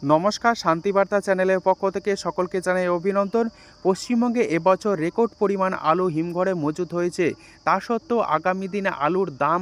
নমস্কার, শান্তিবার্তা চ্যানেলের পক্ষ থেকে সকলকে জানাই অভিনন্দন। পশ্চিমবঙ্গে এবছর রেকর্ড পরিমাণ আলু হিমঘরে মজুত হয়েছে। তা সত্ত্বেও আগামী দিনে আলুর দাম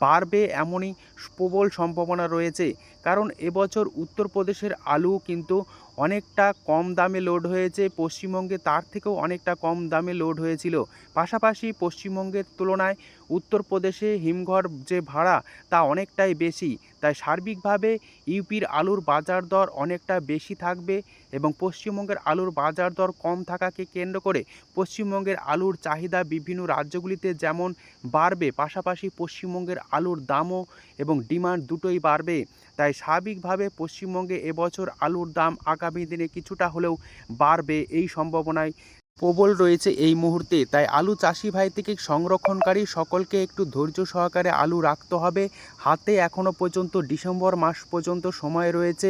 বাড়বে এমনই প্রবল সম্ভাবনা রয়েছে। কারণ এবছর উত্তরপ্রদেশের আলু কিন্তু অনেকটা কম দামে লোড হয়েছে, পশ্চিমবঙ্গে তার থেকেও অনেকটা কম দামে লোড হয়েছিল। পাশাপাশি পশ্চিমবঙ্গের তুলনায় উত্তরপ্রদেশে হিমঘর যে ভাড়া তা অনেকটাই বেশি। তাই সার্বিকভাবে ইউপির আলুর বাজার দর অনেকটা বেশি থাকবে এবং পশ্চিমবঙ্গের আলুর বাজার দর কম থাকাকে কেন্দ্র করে পশ্চিমবঙ্গের আলুর চাহিদা বিভিন্ন রাজ্যগুলিতে যেমন বাড়বে, পাশাপাশি পশ্চিমবঙ্গের আলুর দামও এবং ডিমান্ড দুটোই বাড়বে। তাই স্বাভাবিকভাবে পশ্চিমবঙ্গে এবছর আলুর দাম আগামী দিনে কিছুটা হলেও বাড়বে, এই সম্ভাবনায় প্রবল রয়েছে এই মুহূর্তে। তাই আলু চাষি ভাই থেকে সংরক্ষণকারী সকলকে একটু ধৈর্য সহকারে আলু রাখতে হবে। হাতে এখনও পর্যন্ত ডিসেম্বর মাস পর্যন্ত সময় রয়েছে,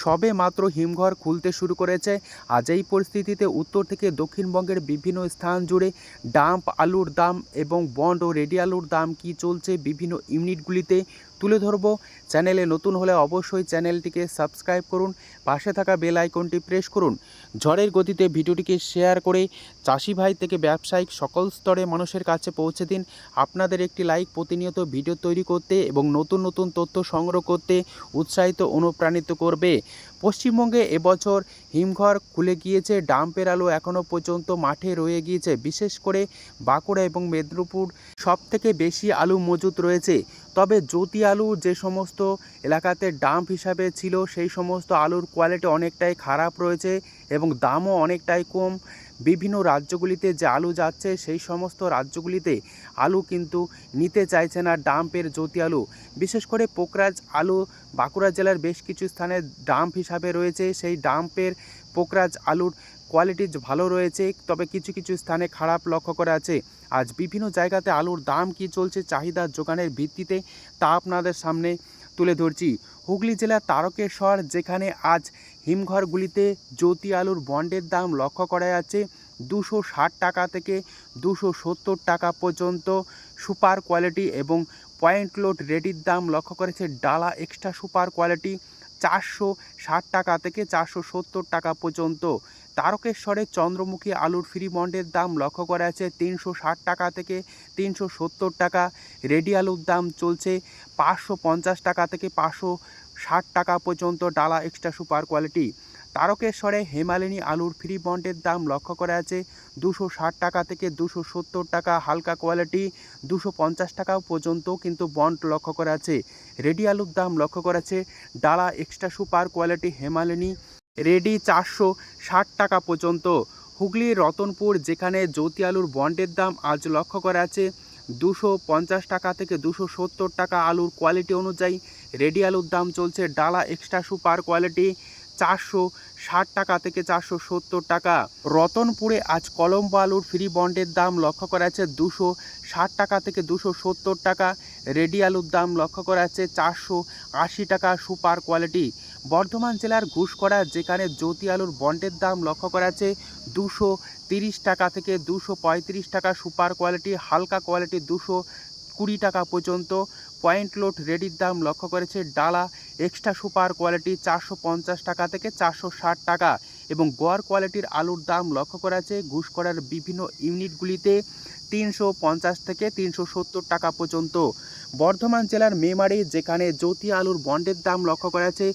সবে মাত্র হিমঘর খুলতে শুরু করেছে। আজ এই পরিস্থিতিতে উত্তর থেকে দক্ষিণবঙ্গের বিভিন্ন স্থান জুড়ে ডাম্প আলুর দাম এবং বন্ড ও রেডি আলুর দাম কি চলছে বিভিন্ন ইউনিটগুলিতে তুলে ধরব। চ্যানেলে নতুন হলে অবশ্যই চ্যানেলটিকে সাবস্ক্রাইব করুন, পাশে থাকা বেল আইকনটি প্রেস করুন। ঝড়ের গতিতে ভিডিওটিকে শেয়ার করে চাষি ভাই থেকে ব্যবসায়িক সকল স্তরে মানুষের কাছে পৌঁছে দিন। আপনাদের একটি লাইক প্রতিনিয়ত ভিডিও তৈরি করতে এবং নতুন নতুন তথ্য সংগ্রহ করতে উৎসাহিত অনুপ্রাণিত করবে। পশ্চিমবঙ্গে এবছর হিমঘর খুলে গিয়েছে, ডাম্পের আলু এখনও পর্যন্ত মাঠে রয়ে গিয়েছে। বিশেষ করে বাঁকুড়া এবং মেদিনীপুর সবথেকে বেশি আলু মজুত রয়েছে। তবে জ্যোতি আলু যে সমস্ত এলাকাতে ডাম্প হিসাবে ছিল সেই সমস্ত আলুর কোয়ালিটি অনেকটাই খারাপ রয়েছে এবং দামও অনেকটাই কম। বিভিন্ন রাজ্যগুলিতে যে আলু যাচ্ছে সেই সমস্ত রাজ্যগুলিতে আলু কিন্তু নিতে চাইছে না ডাম্পের জ্যোতি আলু। বিশেষ করে পোকরাজ আলু বাঁকুড়া জেলার বেশ কিছু স্থানে ডাম্প হিসাবে রয়েছে। সেই ডাম্পের পোকরাজ আলুর কোয়ালিটি ভালো রয়েছে, তবে কিছু কিছু স্থানে খারাপ লক্ষ্য করা আছে। আজ বিভিন্ন জায়গাতে আলুর দাম কি চলছে চাহিদা যোগানের ভিত্তিতে তা আপনাদের সামনে তুলে ধরছি। হুগলি জেলার তারকেশ্বর, যেখানে আজ হিমঘরগুলিতে জ্যোতি আলুর বন্ডের দাম লক্ষ্য করা যাচ্ছে 260 টাকা থেকে 270 টাকা পর্যন্ত। সুপার কোয়ালিটি এবং পয়েন্ট লোড রেডির দাম লক্ষ্য করেছে ডালা এক্সট্রা সুপার কোয়ালিটি 460 টাকা থেকে 470 টাকা পর্যন্ত। তারকেশ্বরে চন্দ্রমুখী আলুর ফ্রি বন্ডের দাম লক্ষ্য করা আছে 360 টাকা থেকে 370 টাকা। রেডি আলুর দাম চলছে 550 টাকা থেকে 560 টাকা পর্যন্ত ডালা এক্সট্রা সুপার কোয়ালিটি। তারকেশ্বরে হেমালিনী আলুর ফ্রি বন্ডের দাম লক্ষ্য করা আছে 260 টাকা থেকে 270 টাকা। হালকা কোয়ালিটি 250 টাকা পর্যন্ত কিন্তু বন্ড লক্ষ্য করা আছে। রেডি আলুর দাম লক্ষ্য করা আছে ডালা এক্সট্রা সুপার কোয়ালিটি হেমালিনী রেডি 460 টাকা পর্যন্ত। হুগলির রতনপুর, যেখানে জ্যোতি আলুর বন্ডের দাম আজ লক্ষ্য করা আছে 250 টাকা থেকে 270 টাকা। আলুর কোয়ালিটি অনুযায়ী রেডি আলুর দাম চলছে ডালা এক্সট্রা সুপার কোয়ালিটি 460 টাকা থেকে 470 টাকা। রতনপুরে আজ কলম্বো আলুর ফ্রি বন্ডের দাম লক্ষ্য করা আছে 260 টাকা থেকে 270 টাকা। রেডি আলুর দাম লক্ষ্য করা আছে 480 টাকা সুপার কোয়ালিটি। বর্ধমান জেলার ঘুষকরা, যেখানে জ্যোতি আলুর বন্ডের দাম লক্ষ্য করা আছে 230 টাকা থেকে 235 টাকা সুপার কোয়ালিটি। হালকা কোয়ালিটি 220 টাকা পর্যন্ত। পয়েন্ট লোড রেডির দাম লক্ষ্য করেছে ডালা এক্সট্রা সুপার কোয়ালিটি 450 টাকা থেকে 460 টাকা। এবং গড় কোয়ালিটির আলুর দাম লক্ষ্য করা আছে ঘুষকরার বিভিন্ন ইউনিটগুলিতে 350 থেকে 370 টাকা পর্যন্ত। বর্ধমান জেলার মেমারি, যেখানে জ্যোতি আলুর বন্ডের দাম লক্ষ্য করা আছে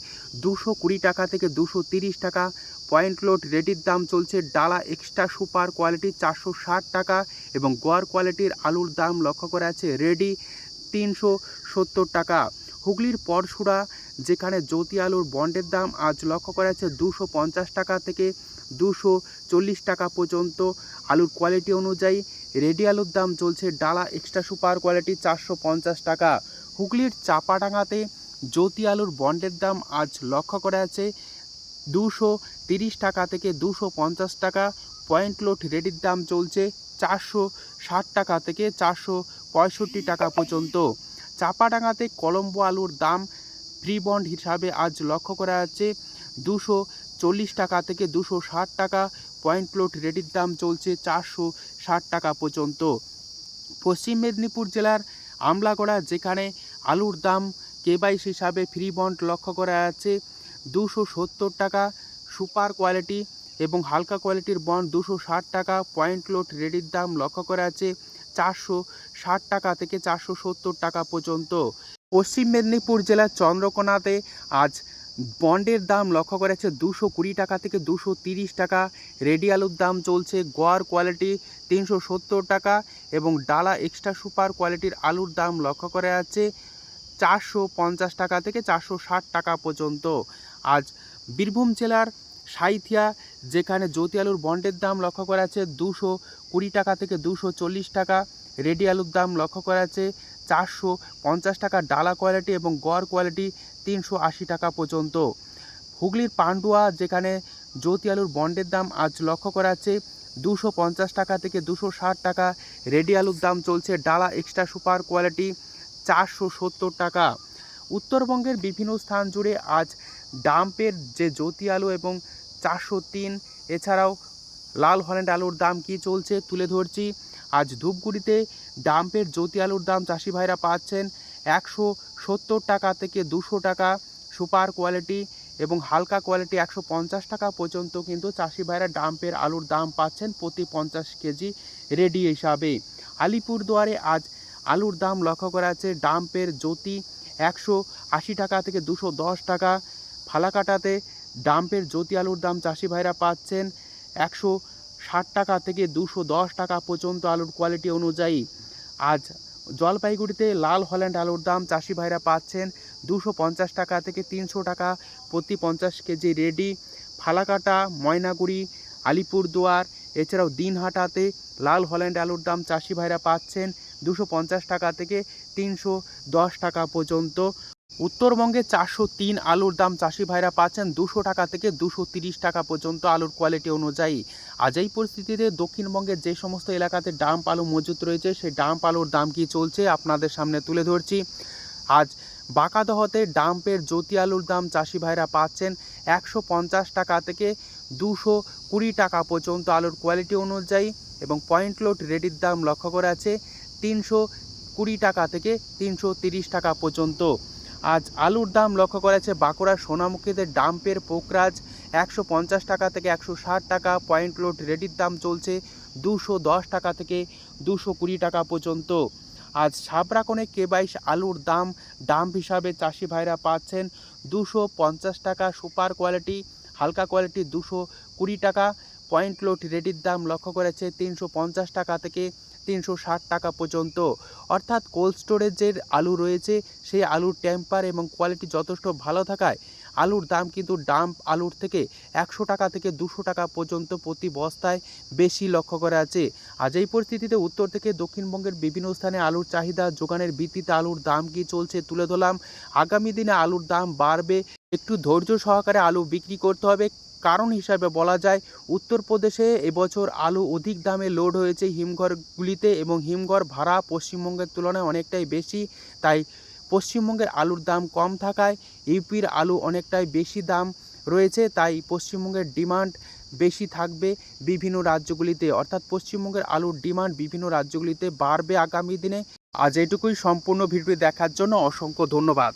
220 টাকা থেকে 230 টাকা। পয়েন্ট লোড রেডির দাম চলছে ডালা এক্সট্রা সুপার কোয়ালিটি 460 টাকা এবং গড় কোয়ালিটির আলুর দাম লক্ষ্য করা আছে রেডি 370 টাকা। হুগলির পরশুরা, যেখানে জ্যোতি আলুর বন্ডের দাম আজ লক্ষ্য করা আছে 250 টাকা থেকে 240 টাকা পর্যন্ত। আলুর কোয়ালিটি অনুযায়ী রেডি আলুর দাম চলছে ডালা এক্সট্রা সুপার কোয়ালিটি 450 টাকা। হুগলির চাপাডাঙ্গাতে জ্যোতি আলুর বন্ডের দাম আজ লক্ষ্য করা আছে 230 টাকা থেকে 250 টাকা। পয়েন্ট লোড রেডির দাম চলছে 460 টাকা থেকে 465 টাকা পর্যন্ত। চাপাডাঙ্গাতে কলম্বো আলুর দাম ফ্রি বন্ড হিসাবে আজ লক্ষ্য করা যাচ্ছে 240 টাকা থেকে 260 টাকা। পয়েন্ট লোড রেডির দাম চলছে 460 টাকা পর্যন্ত। পশ্চিম মেদিনীপুর জেলার আমলাগড়া, যেখানে আলুর দাম কেবাইস হিসাবে ফ্রি বন্ড লক্ষ্য করা যাচ্ছে 270 টাকা, সুপার কোয়ালিটি এবং হালকা কোয়ালিটির বন্ড 260 টাকা, পয়েন্ট লোড রেডির দাম লক্ষ্য করা আছে 460 টাকা থেকে 470 টাকা পর্যন্ত। পশ্চিম মেদিনীপুর জেলার চন্দ্রকোনাতে আজ বন্ডের দাম লক্ষ্য করা যাচ্ছে 220 টাকা থেকে 230 টাকা। রেডি আলুর দাম চলছে গোয়ার কোয়ালিটি 370 টাকা এবং ডালা এক্সট্রা সুপার কোয়ালিটির আলুর দাম লক্ষ্য করা যাচ্ছে 450 টাকা থেকে 460 টাকা পর্যন্ত। আজ বীরভূম জেলার সাঁইথিয়া যেখানে জ্যোতি আলুর বন্ডের দাম লক্ষ্য করা যাচ্ছে 220 টাকা থেকে 240 টাকা। রেডি আলুর দাম লক্ষ্য করা যাচ্ছে 450 টাকা ডালা কোয়ালিটি এবং গড় কোয়ালিটি 380 টাকা পর্যন্ত। হুগলির পান্ডুয়া যেখানে জ্যোতি আলুর বন্ডের দাম আজ লক্ষ্য করা যাচ্ছে 250 টাকা থেকে 260 টাকা। রেডি আলুর দাম চলছে ডালা এক্সট্রা সুপার কোয়ালিটি 470 টাকা। উত্তরবঙ্গের বিভিন্ন স্থান জুড়ে আজ ডাম্পের যে জ্যোতি আলু এবং 403 এছাড়াও লাল হল্যান্ড আলুর দাম কি চলছে তুলে ধরছি। আজ ধূপগুড়িতে ডাম্পের জ্যোতি আলুর দাম চাষি ভাইরা পাচ্ছেন 170 টাকা থেকে 200 টাকা। সুপার কোয়ালিটি এবং হালকা কোয়ালিটি 150 টাকা পর্যন্ত কিন্তু চাষি ভাইরা ডাম্পের আলুর দাম পাচ্ছেন প্রতি 50 কেজি রেডি হিসাবে। আলিপুরদুয়ারে আজ আলুর দাম লক্ষ্য করা আছে ডাম্পের জ্যোতি 180 টাকা থেকে 210 টাকা। ফালাকাটাতে ডাম্পের জ্যোতি আলুর দাম চাষি ভাইরা পাচ্ছেন 160 টাকা থেকে 210 টাকা পর্যন্ত আলুর কোয়ালিটি অনুযায়ী। আজ জলপাইগুড়িতে লাল হল্যান্ড আলুর দাম চাষি ভাইরা পাচ্ছেন 250 টাকা থেকে 300 টাকা প্রতি 50 কেজি রেডি। ফালাকাটা, ময়নাগুড়ি, আলিপুরদুয়ার এছাড়াও দিনহাটাতে লাল হল্যান্ড আলুর দাম চাষি ভাইরা পাচ্ছেন 250 টাকা থেকে 310 টাকা পর্যন্ত। উত্তরবঙ্গে 403 আলুর দাম চাষি ভাইরা পাচ্ছেন 200 টাকা থেকে 230 টাকা পর্যন্ত আলুর কোয়ালিটি অনুযায়ী। আজ এই পরিস্থিতিতে দক্ষিণবঙ্গের যে সমস্ত এলাকাতে ডাম্প আলু মজুত রয়েছে সেই ডাম্প আলুর দাম কি চলছে আপনাদের সামনে তুলে ধরছি। আজ বাঁকাদহতে ডাম্পের জ্যোতি আলুর দাম চাষি ভাইরা পাচ্ছেন 150 টাকা থেকে 220 টাকা পর্যন্ত আলুর কোয়ালিটি অনুযায়ী এবং পয়েন্ট লোড রেডির দাম লক্ষ্য করা আছে 320 টাকা থেকে 330 টাকা পর্যন্ত। আজ আলুর দাম লক্ষ্য করা যাচ্ছে বাঁকুড়া সোনামুখীতে ডাম্পের পোকরাজ 150 টাকা থেকে 160 টাকা। পয়েন্ট লোড রেডির দাম চলছে 210 টাকা থেকে 220 টাকা পর্যন্ত। আজ সাবরাকনে K22 আলুর দাম ডাম্প হিসাবে চাষি ভাইরা পাচ্ছেন 250 টাকা। সুপার কোয়ালিটি হালকা কোয়ালিটি 220 টাকা। পয়েন্ট লোড রেডির দাম লক্ষ্য করেছে 350 টাকা থেকে 360 টাকা পর্যন্ত। অর্থাৎ কোল্ড স্টোরেজের আলু রয়েছে সেই আলুর টেম্পার এবং কোয়ালিটি যথেষ্ট ভালো থাকায় আলুর দাম কিন্তু ডাম্প আলুর থেকে 100 টাকা থেকে 200 টাকা পর্যন্ত প্রতি বস্তায় বেশি লক্ষ্য করা আছে। আজ এই পরিস্থিতিতে উত্তর থেকে দক্ষিণবঙ্গের বিভিন্ন স্থানে আলুর চাহিদা যোগানের ভিত্তিতে আলুর দাম কি চলছে তুলে ধরলাম। আগামী দিনে আলুর দাম বাড়বে, একটু ধৈর্য সহকারে আলু বিক্রি করতে হবে। কারণ হিসাবে বলা যায় উত্তরপ্রদেশে এবছর আলু অধিক দামে লোড হয়েছে হিমঘরগুলিতে এবং হিমঘর ভাড়া পশ্চিমবঙ্গের তুলনায় অনেকটাই বেশি, তাই পশ্চিমবঙ্গের আলুর দাম কম থাকায় ইউপির আলু অনেকটাই বেশি দাম রয়েছে, তাই পশ্চিমবঙ্গের ডিমান্ড বেশি থাকবে বিভিন্ন রাজ্যগুলিতে, অর্থাৎ পশ্চিমবঙ্গের আলুর ডিমান্ড বিভিন্ন রাজ্যগুলিতে বাড়বে আগামী দিনে। আজ এটুকুই, সম্পূর্ণ ভিডিও দেখার জন্য অসংখ্য ধন্যবাদ।